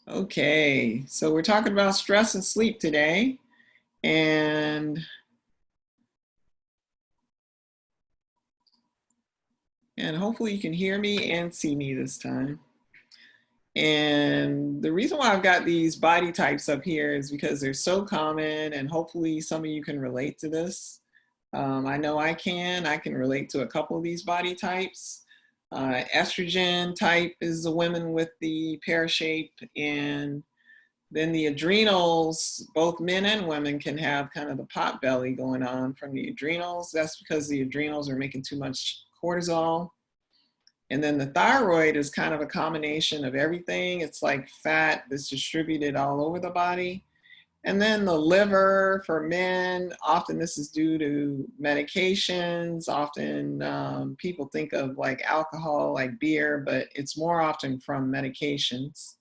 Okay, so we're talking about stress and sleep today, and hopefully you can hear me and see me this time. And the reason why I've got these body types up here is because they're so common, and hopefully some of you can relate to this. I know I can. I can relate to a couple of these body types. Estrogen type is the women with the pear shape, and then the adrenals, both men and women can have kind of the pot belly going on from the adrenals. That's because the adrenals are making too much cortisol. And then the thyroid is kind of a combination of everything. It's like fat that's distributed all over the body. And then the liver for men, often this is due to medications. Often people think of like alcohol, like beer, but it's more often from medications.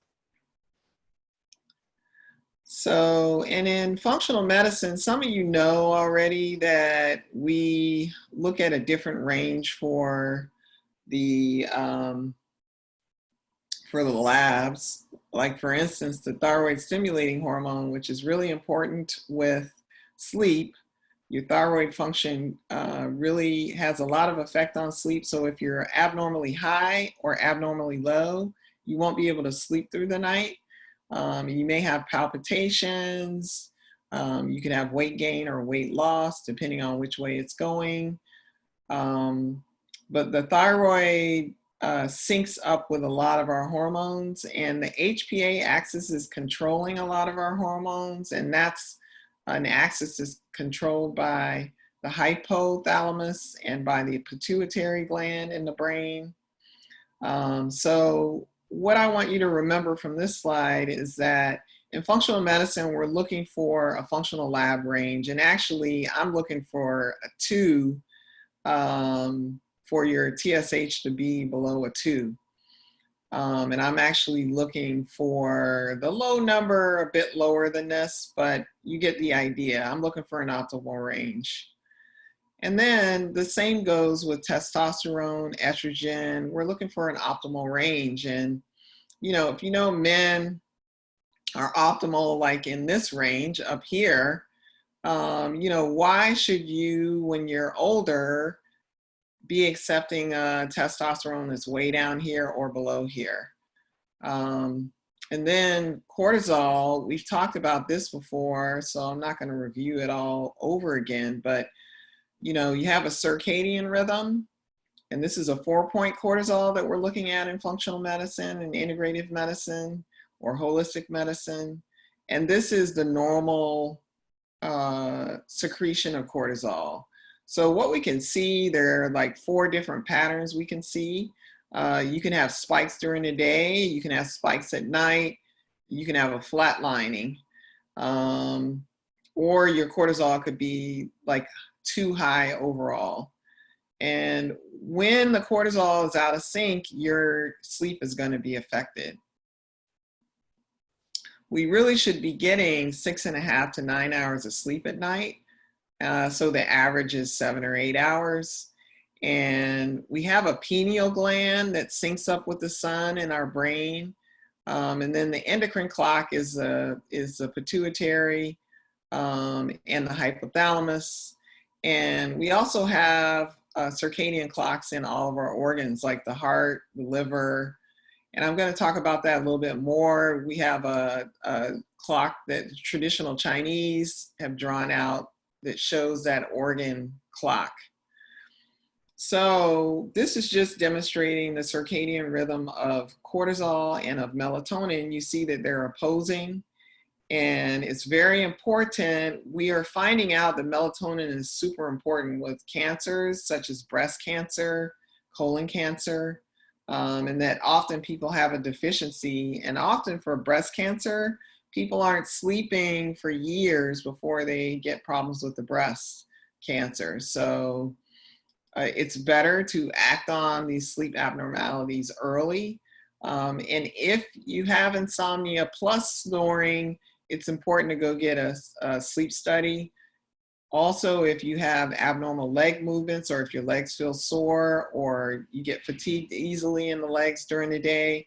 So, and in functional medicine, some of you know already that we look at a different range the um, for the labs. Like for instance, the thyroid stimulating hormone, which is really important with sleep. Your thyroid function really has a lot of effect on sleep. So if you're abnormally high or abnormally low, you won't be able to sleep through the night. You may have palpitations. You can have weight gain or weight loss, depending on which way it's going. But the thyroid syncs up with a lot of our hormones, and the HPA axis is controlling a lot of our hormones, and that's an axis is controlled by the hypothalamus and by the pituitary gland in the brain. So what I want you to remember from this slide is that in functional medicine, we're looking for a functional lab range. And actually, I'm looking for a 2 for your TSH to be below a 2. And I'm actually looking for the low number, a bit lower than this, but you get the idea. I'm looking for an optimal range. And then the same goes with testosterone, estrogen. We're looking for an optimal range. And, if you know men are optimal, like in this range up here, why should you, when you're older, be accepting testosterone that's way down here or below here? And then cortisol, we've talked about this before, so I'm not going to review it all over again, but you have a circadian rhythm, and this is a 4-point cortisol that we're looking at in functional medicine and integrative medicine or holistic medicine. And this is the normal secretion of cortisol. So what we can see, there are like 4 different patterns we can see. You can have spikes during the day, you can have spikes at night, you can have a flatlining, or your cortisol could be like too high overall. And when the cortisol is out of sync, your sleep is going to be affected. We really should be getting 6.5 to 9 hours of sleep at night. So the average is 7 or 8 hours. And we have a pineal gland that syncs up with the sun in our brain. And then the endocrine clock is the pituitary and the hypothalamus. And we also have circadian clocks in all of our organs, like the heart, the liver. And I'm going to talk about that a little bit more. We have a clock that traditional Chinese have drawn out that shows that organ clock. So this is just demonstrating the circadian rhythm of cortisol and of melatonin. You see that they're opposing, and it's very important. We are finding out that melatonin is super important with cancers such as breast cancer, colon cancer, and that often people have a deficiency. And often for breast cancer, people aren't sleeping for years before they get problems with the breast cancer. So it's better to act on these sleep abnormalities early. And if you have insomnia plus snoring, it's important to go get a sleep study. Also, if you have abnormal leg movements, or if your legs feel sore, or you get fatigued easily in the legs during the day,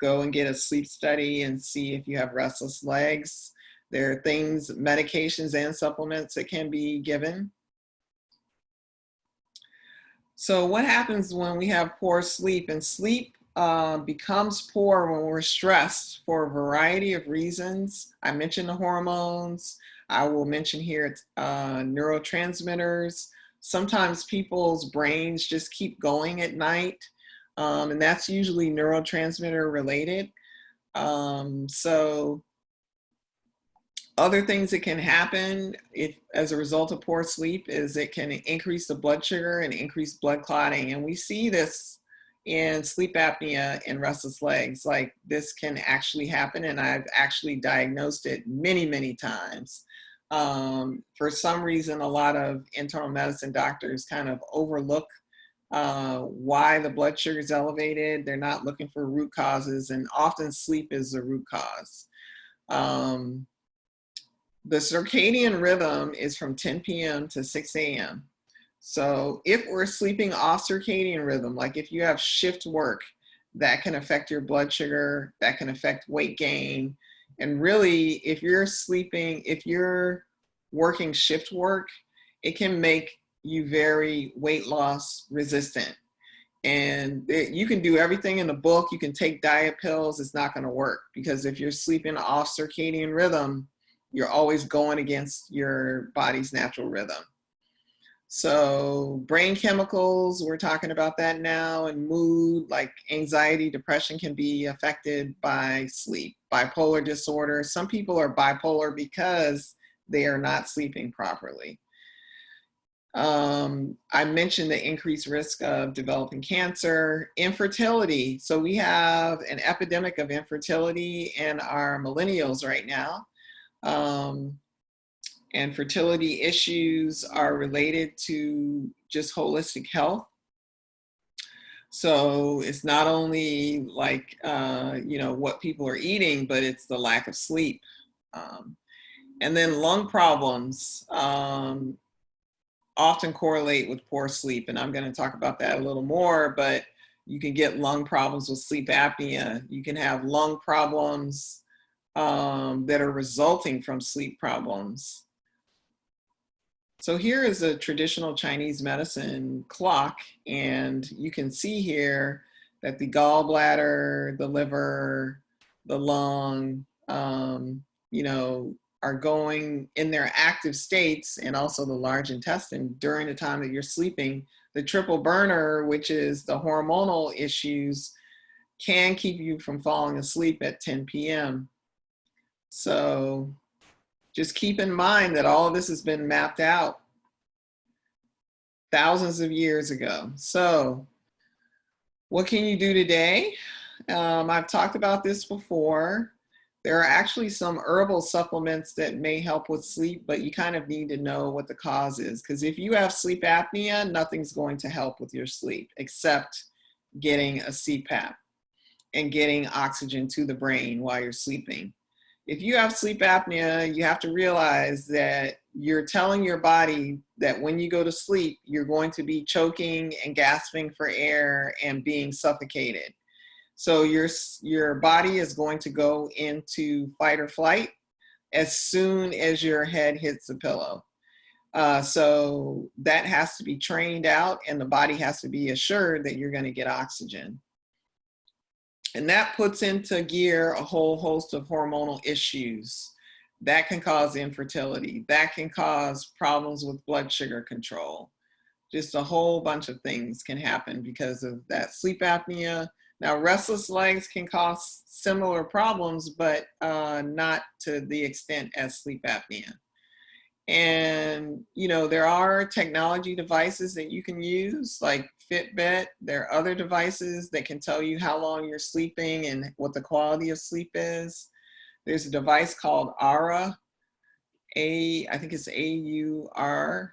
go and get a sleep study and see if you have restless legs. There are things, medications and supplements that can be given. So what happens when we have poor sleep? And sleep becomes poor when we're stressed for a variety of reasons. I mentioned the hormones. I will mention here neurotransmitters. Sometimes people's brains just keep going at night, and that's usually neurotransmitter related. So other things that can happen if, as a result of poor sleep, is it can increase the blood sugar and increase blood clotting. And we see this in sleep apnea and restless legs. Like, this can actually happen, and I've actually diagnosed it many, many times. For some reason, a lot of internal medicine doctors kind of overlook why the blood sugar is elevated. They're not looking for root causes, and often sleep is the root cause. The circadian rhythm is from 10 p.m. to 6 a.m. So if we're sleeping off circadian rhythm, like if you have shift work, that can affect your blood sugar, that can affect weight gain. And really, if you're working shift work, it can make you very weight loss resistant. And you can do everything in the book. You can take diet pills. It's not going to work, because if you're sleeping off circadian rhythm, you're always going against your body's natural rhythm. So brain chemicals, we're talking about that now, and mood, like anxiety, depression, can be affected by sleep. Bipolar disorder, some people are bipolar because they are not sleeping properly. I mentioned the increased risk of developing cancer. Infertility, so we have an epidemic of infertility in our millennials right now. And fertility issues are related to just holistic health. So it's not only like, what people are eating, but it's the lack of sleep. And then lung problems often correlate with poor sleep. And I'm going to talk about that a little more, but you can get lung problems with sleep apnea. You can have lung problems that are resulting from sleep problems. So here is a traditional Chinese medicine clock, and you can see here that the gallbladder, the liver, the lung, are going in their active states, and also the large intestine during the time that you're sleeping. The triple burner, which is the hormonal issues, can keep you from falling asleep at 10 p.m. So just keep in mind that all of this has been mapped out thousands of years ago. So what can you do today? I've talked about this before. There are actually some herbal supplements that may help with sleep, but you kind of need to know what the cause is. Because if you have sleep apnea, nothing's going to help with your sleep except getting a CPAP and getting oxygen to the brain while you're sleeping. If you have sleep apnea, you have to realize that you're telling your body that when you go to sleep, you're going to be choking and gasping for air and being suffocated. So your body is going to go into fight or flight as soon as your head hits the pillow. So that has to be trained out, and the body has to be assured that you're going to get oxygen. And that puts into gear a whole host of hormonal issues that can cause infertility, that can cause problems with blood sugar control. Just a whole bunch of things can happen because of that sleep apnea. Now, restless legs can cause similar problems, but not to the extent as sleep apnea. And, there are technology devices that you can use, like Fitbit. There are other devices that can tell you how long you're sleeping and what the quality of sleep is. There's a device called Aura, I think it's AURUM.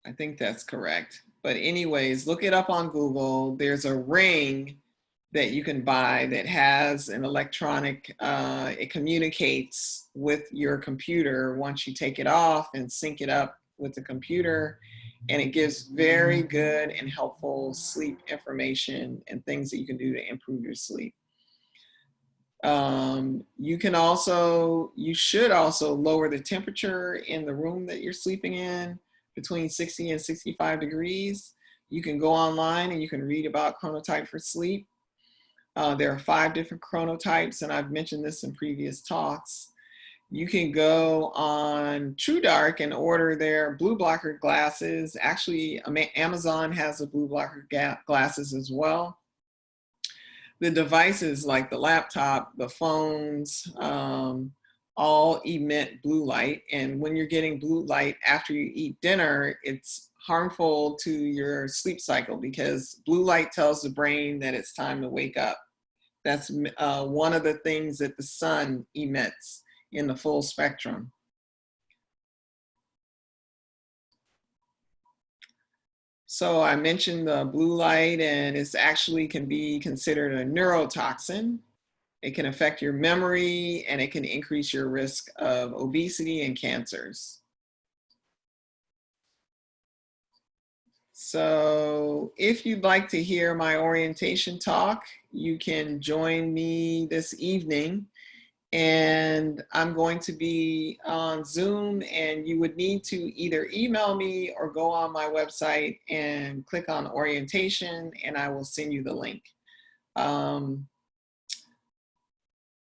I think that's correct. But anyways, look it up on Google. There's a ring that you can buy that has an electronic, it communicates with your computer once you take it off and sync it up with the computer. and it gives very good and helpful sleep information and things that you can do to improve your sleep. You should also lower the temperature in the room that you're sleeping in between 60 and 65 degrees. You can go online and you can read about chronotype for sleep. There are 5 different chronotypes, and I've mentioned this in previous talks. You can go on TrueDark and order their blue blocker glasses. Actually, Amazon has the blue blocker glasses as well. The devices like the laptop, the phones, all emit blue light. And when you're getting blue light after you eat dinner, it's harmful to your sleep cycle because blue light tells the brain that it's time to wake up. That's one of the things that the sun emits in the full spectrum. So I mentioned the blue light, and it's actually can be considered a neurotoxin. It can affect your memory, and it can increase your risk of obesity and cancers. So if you'd like to hear my orientation talk, you can join me this evening. And I'm going to be on Zoom, and you would need to either email me or go on my website and click on orientation, and I will send you the link.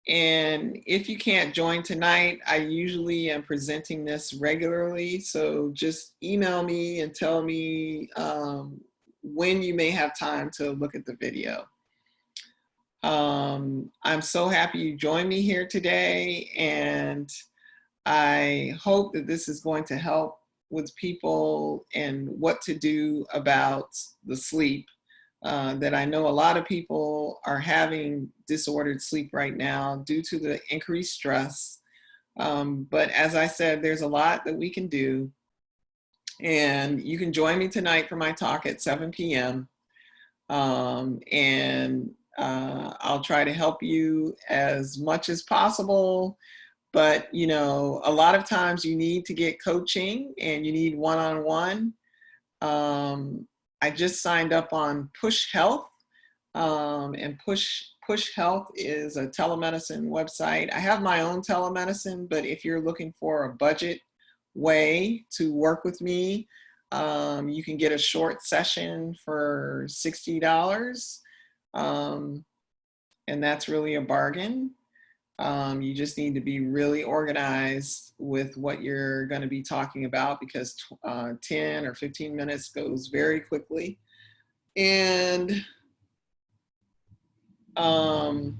And if you can't join tonight, I usually am presenting this regularly, so just email me and tell me when you may have time to look at the video. I'm so happy you joined me here today, and I hope that this is going to help with people and what to do about the sleep. That I know a lot of people are having disordered sleep right now due to the increased stress. But as I said, there's a lot that we can do. And you can join me tonight for my talk at 7 p.m. I'll try to help you as much as possible. But, you know, a lot of times you need to get coaching and you need one-on-one. I just signed up on Push Health, and Push Health is a telemedicine website. I have my own telemedicine, but if you're looking for a budget way to work with me, you can get a short session for $60. And that's really a bargain. You just need to be really organized with what you're going to be talking about because 10 or 15 minutes goes very quickly. And I'm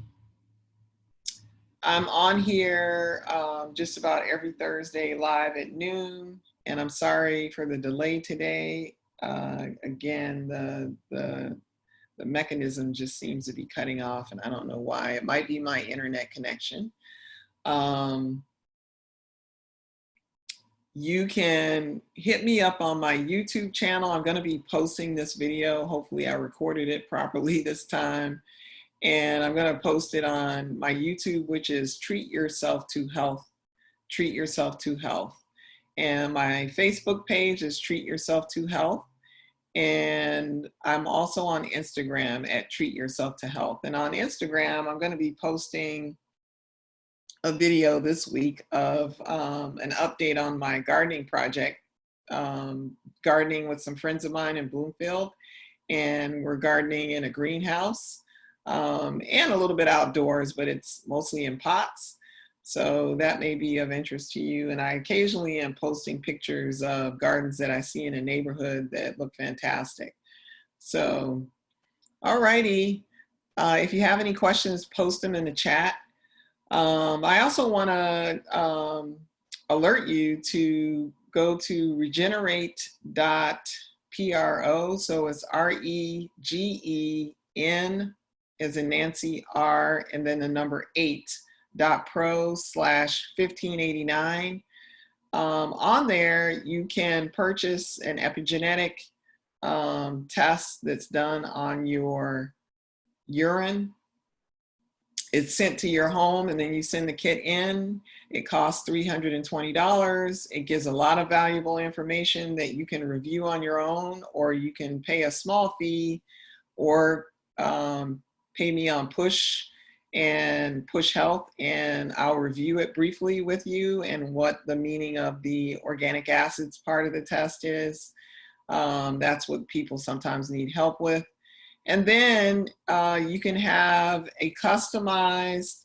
on here just about every Thursday live at noon. And I'm sorry for the delay today. Again, the mechanism just seems to be cutting off, and I don't know why. It might be my internet connection. You can hit me up on my YouTube channel. I'm going to be posting this video. Hopefully I recorded it properly this time. And I'm going to post it on my YouTube, which is Treat Yourself to Health. Treat Yourself to Health. And my Facebook page is Treat Yourself to Health. And I'm also on Instagram at Treat Yourself to Health. And on Instagram, I'm going to be posting a video this week of an update on my gardening project, gardening with some friends of mine in Bloomfield. And we're gardening in a greenhouse and a little bit outdoors, but it's mostly in pots. So that may be of interest to you. And I occasionally am posting pictures of gardens that I see in a neighborhood that look fantastic. So, all righty. If you have any questions, post them in the chat. I also want to alert you to go to regenerate.pro. So it's REGEN as in Nancy R and then the number 8.pro/1589. On there, you can purchase an epigenetic test that's done on your urine. It's sent to your home, and then you send the kit in. It costs $320. It gives a lot of valuable information that you can review on your own, or you can pay a small fee, or pay me on Push and Push Health, and I'll review it briefly with you and what the meaning of the organic acids part of the test is. That's what people sometimes need help with. And then you can have a customized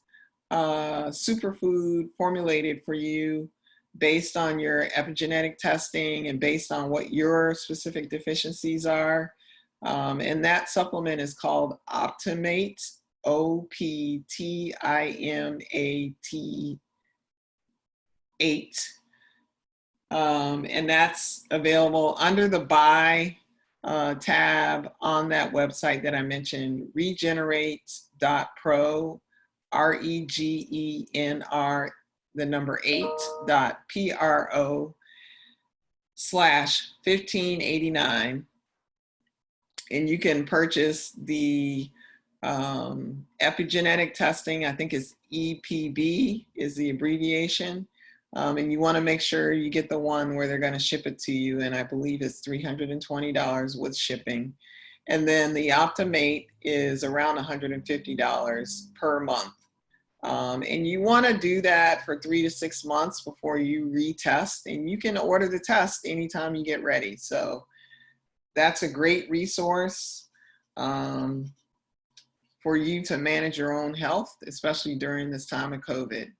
superfood formulated for you based on your epigenetic testing and based on what your specific deficiencies are. And that supplement is called Optimate, OPTIMAT 8. And that's available under the Buy tab on that website that I mentioned, regenerate.pro, REGENR, the number 8.pro/1589. And you can purchase the epigenetic testing. I think it's EPB is the abbreviation. And you want to make sure you get the one where they're going to ship it to you. And I believe it's $320 with shipping. And then the Optimate is around $150 per month. And you want to do that for 3 to 6 months before you retest. And you can order the test anytime you get ready. So that's a great resource for you to manage your own health, especially during this time of COVID.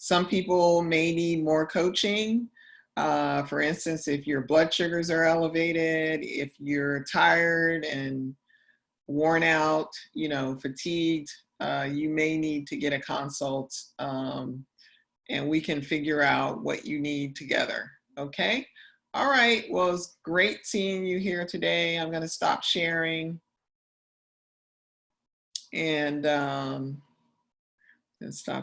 Some people may need more coaching. For instance, if your blood sugars are elevated, if you're tired and worn out, fatigued, you may need to get a consult, and we can figure out what you need together. Okay? All right. Well, it's great seeing you here today. I'm going to stop sharing and stop